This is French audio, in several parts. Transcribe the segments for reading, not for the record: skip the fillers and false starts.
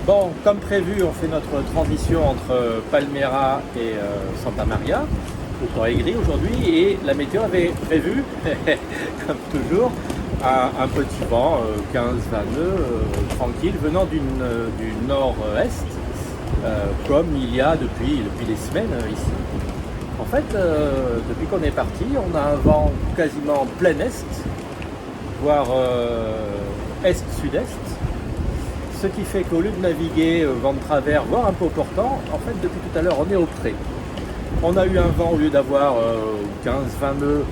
Bon, comme prévu, on fait notre transition entre Palmera et Santa Maria, au Port Aigris aujourd'hui, et la météo avait prévu, comme toujours, un petit vent, 15-20 nœuds, tranquille, venant du nord-est, comme il y a depuis des semaines ici. En fait, depuis qu'on est parti, on a un vent quasiment en plein est, voire est-sud-est. Ce qui fait qu'au lieu de naviguer vent de travers, voire un peu au portant, en fait depuis tout à l'heure on est au pré. On a eu un vent au lieu d'avoir 15-20 nœuds,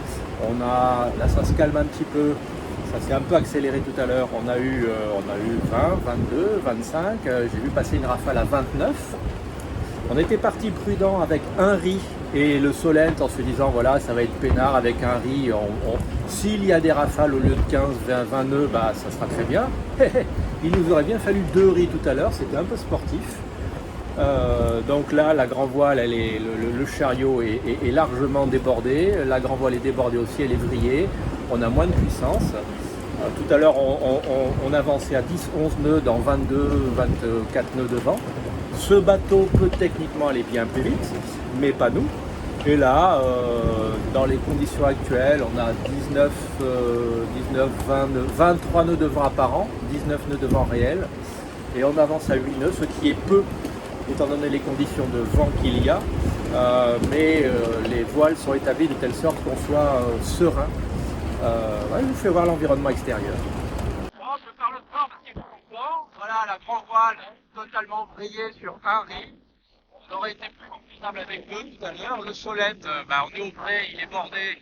là ça se calme un petit peu, ça s'est un peu accéléré tout à l'heure, on a eu 20, 22, 25, j'ai vu passer une rafale à 29. On était parti prudent avec un riz et le Solent en se disant voilà ça va être peinard avec un riz, s'il y a des rafales au lieu de 15, 20, 20 nœuds, bah ça sera très bien. Il nous aurait bien fallu 2 riz tout à l'heure, c'était un peu sportif. Donc là la grand voile, le chariot est largement débordé, la grand voile est débordée aussi, elle est vrillée, on a moins de puissance. Tout à l'heure on avançait à 10-11 nœuds dans 22-24 nœuds de vent. Ce bateau peut techniquement aller bien plus vite, mais pas nous. Et là, dans les conditions actuelles, on a 23 nœuds de vent apparent, 19 nœuds de vent réel, et on avance à 8 nœuds, ce qui est peu, étant donné les conditions de vent qu'il y a, mais les voiles sont établies de telle sorte qu'on soit serein. Je vous fais voir l'environnement extérieur. Je parle fort parce qu'il faut fort. Voilà la grande voile totalement vrillée sur un riz. On aurait été plus confortable avec eux tout à l'heure. Le Solent, on est au pré, il est bordé,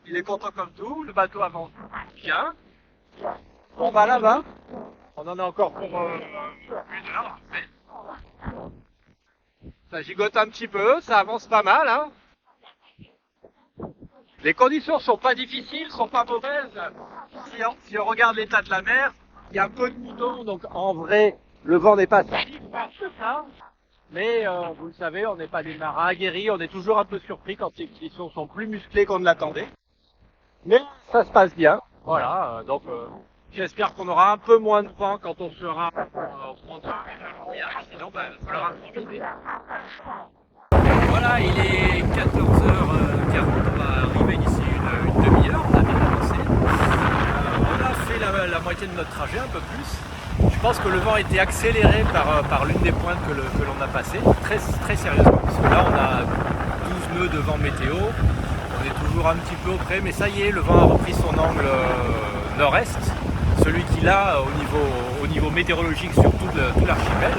il est content comme tout. Le bateau avance bien. On va là-bas. On en a encore pour 1 heure. Ça gigote un petit peu, ça avance pas mal. Hein. Les conditions sont pas difficiles, sont pas mauvaises. Si on regarde l'état de la mer, il y a peu de moutons, donc en vrai, le vent n'est pas si fort que ça. Mais vous le savez, on n'est pas des marins aguerris, on est toujours un peu surpris quand les conditions sont plus musclées qu'on ne l'attendait. Mais ça se passe bien. Voilà, j'espère qu'on aura un peu moins de vent quand on sera au front de sinon, il va falloir en profiter. Voilà, il est 14h40, on va arriver d'ici une demi-heure, on a bien avancé. On a fait la moitié de notre trajet, un peu plus. Je pense que le vent était accéléré par l'une des pointes que l'on a passées, très, très sérieusement, parce que là on a 12 nœuds de vent météo, on est toujours un petit peu au près, mais ça y est, le vent a repris son angle nord-est, celui qu'il a au niveau météorologique sur tout l'archipel.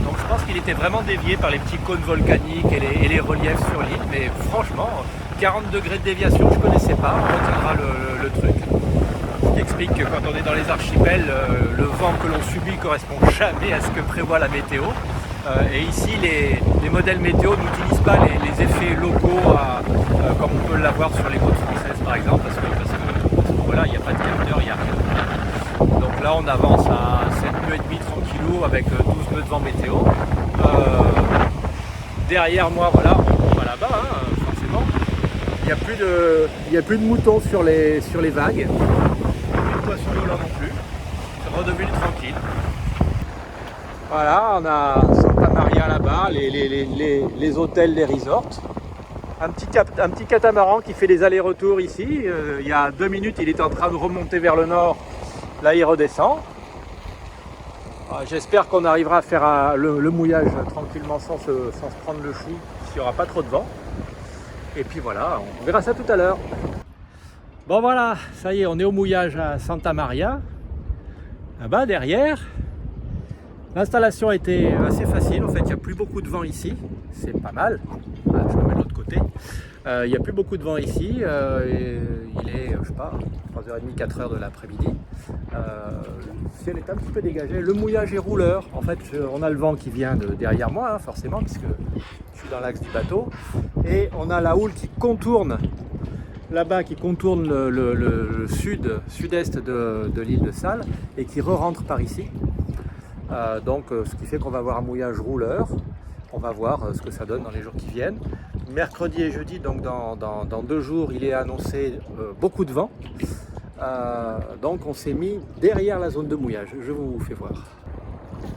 Donc je pense qu'il était vraiment dévié par les petits cônes volcaniques et les reliefs sur l'île, mais franchement, 40 degrés de déviation, je ne connaissais pas, on retiendra le truc. Ce qui explique que quand on est dans les archipels, le vent que l'on subit ne correspond jamais à ce que prévoit la météo. Et ici, les modèles météo n'utilisent pas les effets locaux comme on peut l'avoir sur les côtes françaises par exemple, parce que voilà, il n'y a pas de capteur, il n'y a rien. Donc là, on avance à 7 nœuds et demi tranquillou avec 12 nœuds de vent météo. Derrière moi, voilà, on va là-bas, hein, forcément. Il n'y a plus de moutons sur les vagues. Poisson d'eau là non plus, c'est redevenu tranquille. Voilà, on a Santa Maria là-bas, les hôtels, les resorts. Un petit catamaran qui fait des allers-retours ici. Il y a 2 minutes, il est en train de remonter vers le nord. Là, il redescend. J'espère qu'on arrivera à faire le mouillage tranquillement sans se prendre le chou, s'il n'y aura pas trop de vent. Et puis voilà, on verra ça tout à l'heure. Bon voilà, ça y est, on est au mouillage à Santa Maria. Là-bas, derrière, l'installation a été assez facile. En fait, il n'y a plus beaucoup de vent ici. C'est pas mal. Voilà, je me mets de l'autre côté. Il n'y a plus beaucoup de vent ici. Il est, je sais pas, 3h30, 4h de l'après-midi. Le ciel est un petit peu dégagé. Le mouillage est rouleur. En fait, on a le vent qui vient derrière moi, hein, forcément, puisque je suis dans l'axe du bateau. Et on a la houle qui contourne là-bas, qui contourne le sud-est de l'île de Sal et qui re-rentre par ici. Ce qui fait qu'on va avoir un mouillage rouleur. On va voir ce que ça donne dans les jours qui viennent. Mercredi et jeudi, donc dans 2 jours, il est annoncé beaucoup de vent. Donc on s'est mis derrière la zone de mouillage. Je vous fais voir.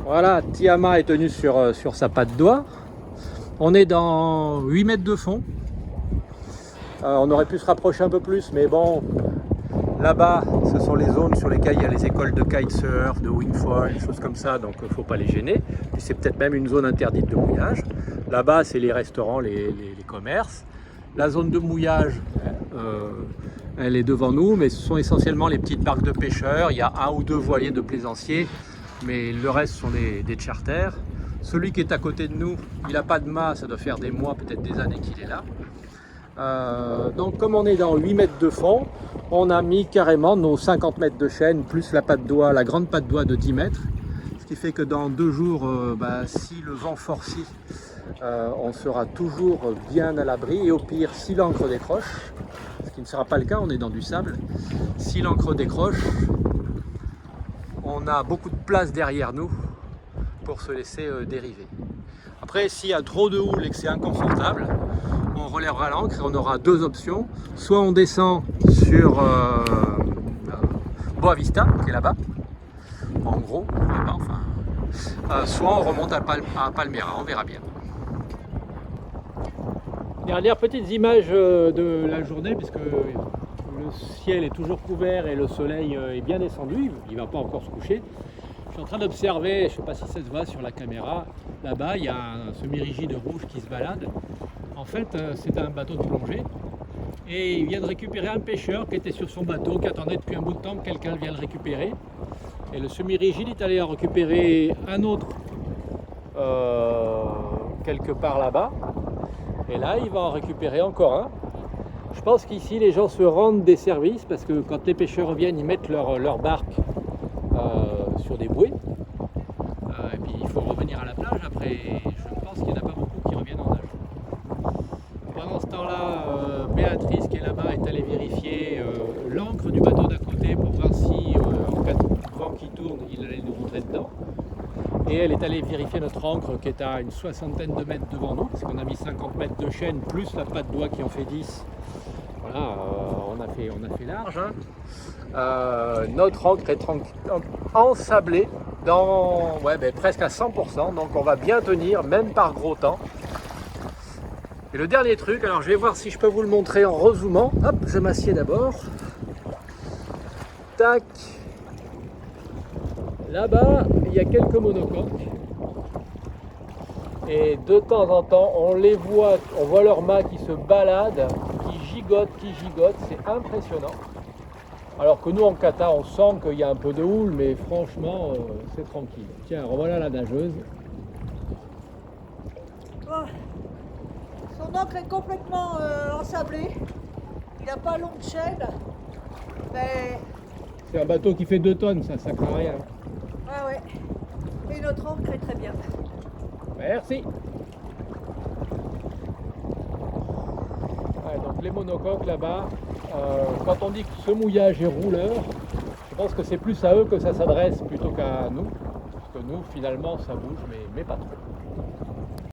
Voilà, Tiama est tenu sur sa patte d'oie. On est dans 8 mètres de fond. On aurait pu se rapprocher un peu plus, mais bon, là-bas, ce sont les zones sur lesquelles il y a les écoles de kitesurf, de wingfoil, des choses comme ça, donc il ne faut pas les gêner. Puis c'est peut-être même une zone interdite de mouillage. Là-bas, c'est les restaurants, les commerces. La zone de mouillage, elle est devant nous, mais ce sont essentiellement les petites barques de pêcheurs. Il y a 1 ou 2 voiliers de plaisanciers, mais le reste sont des charters. Celui qui est à côté de nous, il n'a pas de mât, ça doit faire des mois, peut-être des années qu'il est là. Donc comme on est dans 8 mètres de fond, on a mis carrément nos 50 mètres de chaîne plus la patte d'oie, la grande patte d'oie de 10 mètres. Ce qui fait que dans 2 jours, si le vent forcit, on sera toujours bien à l'abri. Et au pire, si l'ancre décroche, ce qui ne sera pas le cas, on est dans du sable, si l'ancre décroche, on a beaucoup de place derrière nous pour se laisser dériver. Après, s'il y a trop de houle et que c'est inconfortable, on relèvera l'ancre et on aura 2 options. Soit on descend sur Boa Vista, qui est là-bas, en gros, là-bas, enfin. Soit on remonte à Palmera, on verra bien. Dernière petite image de la journée, puisque le ciel est toujours couvert et le soleil est bien descendu, il ne va pas encore se coucher. Je suis en train d'observer, je ne sais pas si ça se voit sur la caméra, là-bas il y a un semi-rigide rouge qui se balade. En fait, c'est un bateau de plongée et il vient de récupérer un pêcheur qui était sur son bateau, qui attendait depuis un bout de temps que quelqu'un vienne le récupérer. Et le semi-rigide est allé en récupérer un autre quelque part là-bas. Et là, il va en récupérer encore un. Je pense qu'ici, les gens se rendent des services parce que quand les pêcheurs reviennent, ils mettent leur barque sur des bouées. Et puis, il faut revenir à la plage. Après, je pense qu'il n'y en a pas beaucoup qui reviennent en nage. Pendant ce temps-là, Béatrice, qui est là-bas, est allée vérifier l'ancre du bateau d'à côté pour voir si, en cas de vent qui tourne, il allait nous rentrer dedans. Et elle est allée vérifier notre ancre qui est à une 60aine de mètres devant nous, parce qu'on a mis 50 mètres de chaîne plus la patte d'oie qui en fait 10. Voilà, on a fait large. Hein. Notre ancre est ensablée dans presque à 100%, donc on va bien tenir, même par gros temps. Et le dernier truc, alors je vais voir si je peux vous le montrer en rezoomant. Hop, je m'assieds d'abord. Tac. Là-bas, il y a quelques monocoques. Et de temps en temps, on voit leur mât qui se balade, qui gigote, c'est impressionnant. Alors que nous, en Kata, on sent qu'il y a un peu de houle, mais franchement, c'est tranquille. Tiens, revoilà la nageuse. Son ancre est complètement ensablée. Il n'a pas long de chaîne. Mais... c'est un bateau qui fait 2 tonnes, ça craint rien. Ouais. Et notre ancre est très bien. Merci. Ouais, donc les monocoques là-bas, quand on dit que ce mouillage est rouleur, je pense que c'est plus à eux que ça s'adresse plutôt qu'à nous. Parce que nous, finalement, ça bouge, mais pas trop.